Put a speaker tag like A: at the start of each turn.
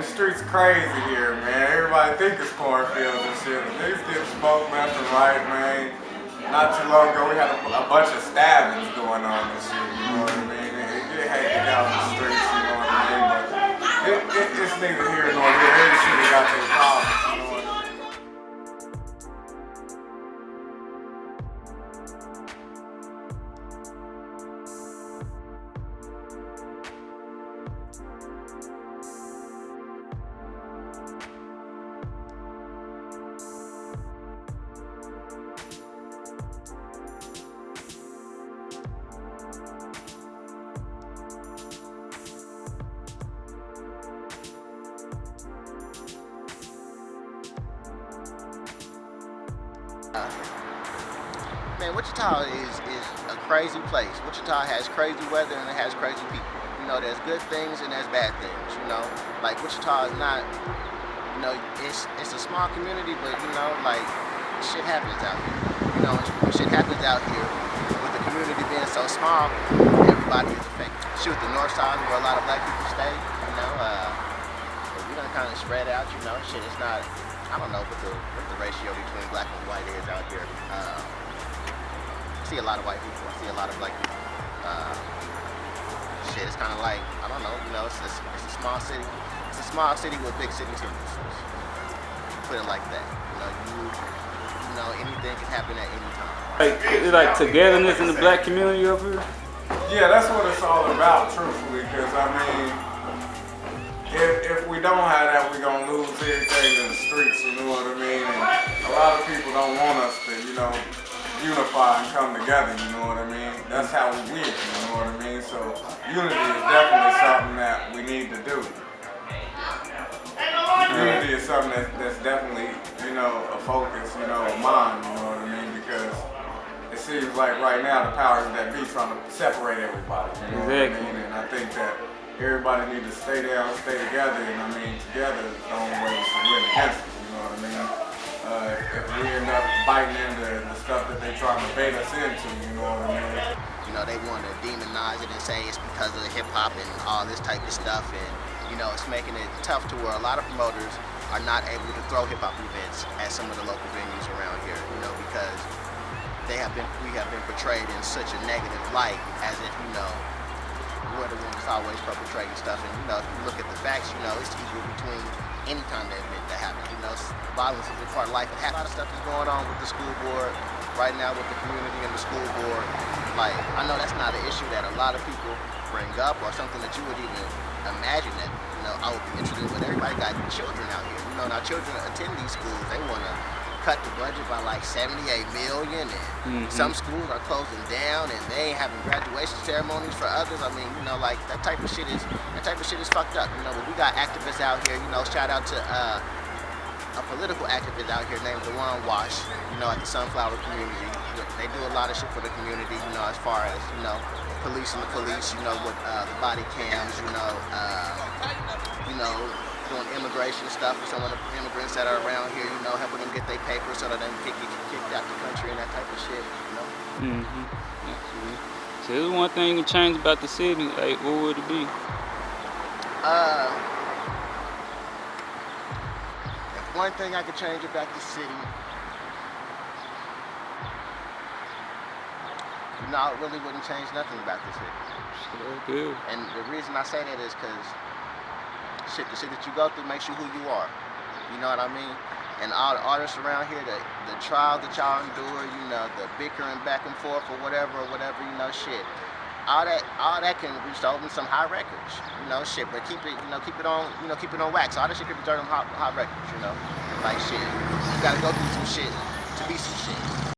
A: the streets crazy here, man. Everybody think it's cornfields and shit. Niggas get smoked left and right, man. Not too long ago, we had a bunch of stabbings going on and shit, you know what I mean? It get hectic out in the streets, you know what I mean? But it's neither here nor there. Every city got their problems, you know what I mean?
B: Man, Wichita is a crazy place. Wichita has crazy weather and it has crazy people. You know, there's good things and there's bad things, you know. Like, Wichita is not, you know, it's a small community, but, you know, like, shit happens out here. You know, when shit happens out here, with the community being so small, everybody is affected. Shoot, the north side where a lot of black people stay, you know, but we done kind of spread out, you know, shit, it's not, I don't know what the ratio between black and white is out here. I see a lot of white people, I see a lot of black people. Shit, it's kind of like, I don't know, you know, it's a small city. It's a small city with big city services. Put it like that. You know, anything can happen at any time.
C: Like togetherness in the black community over here?
A: Yeah, that's what it's all about, truthfully, because I mean, if we don't have that, we're going to lose everything in the streets, you know what I mean? And a lot of people don't want us to, you know, unify and come together, you know what I mean? That's how we win, you know what I mean? So unity is definitely something that we need to do. Unity is something that's definitely, you know, a focus, you know, of mine, you know what I mean? Because it seems like right now the powers that be trying to separate everybody, you know what I mean? And I think that everybody needs to stay down, stay together, and I mean, together is the only way to win against it, you know what I mean? If we end up biting into the stuff that they're trying to bait us into, you know what I mean?
B: You know, they want to demonize it and say it's because of hip-hop and all this type of stuff, and, you know, it's making it tough to where a lot of promoters are not able to throw hip-hop events at some of the local venues around here, you know, because we have been portrayed in such a negative light, as if, you know, we're the ones that's always perpetrating stuff. And, you know, if you look at the facts, you know, it's equal between any kind of event that happens. You know, violence is a part of life. And a lot of stuff is going on with the school board right now, with the community and the school board. Like, I know that's not an issue that a lot of people bring up, or something that you would even imagine that, you know, I would be interested in. But everybody got children out here. You know, now children attend these schools. They want to cut the budget by like 78 million, and some schools are closing down, and they ain't having graduation ceremonies for others. I mean, you know, like that type of shit is fucked up, you know. But we got activists out here, you know. Shout out to a political activist out here named Dewan Wash, you know, at the Sunflower community. They do a lot of shit for the community, you know, as far as, you know, policing the police, you know, with the body cams, you know, doing immigration stuff for some of the immigrants that are around here, you know, helping them get their papers so that they can get kicked out the country and that type of shit, you know.
C: Absolutely. So there's one thing you can change about the city, like, what would it be?
B: If one thing I could change about the city, you know, I really wouldn't change nothing about the city.
C: Good.
B: And the reason I say that is because shit, the shit that you go through makes you who you are. You know what I mean? And all the artists around here, the trial that y'all endure, you know, the bickering back and forth or whatever, you know, shit. All that can reach to open some high records, you know, shit. But keep it on wax. All that shit could be turned on hot records, you know. Like shit, you gotta go through some shit to be some shit.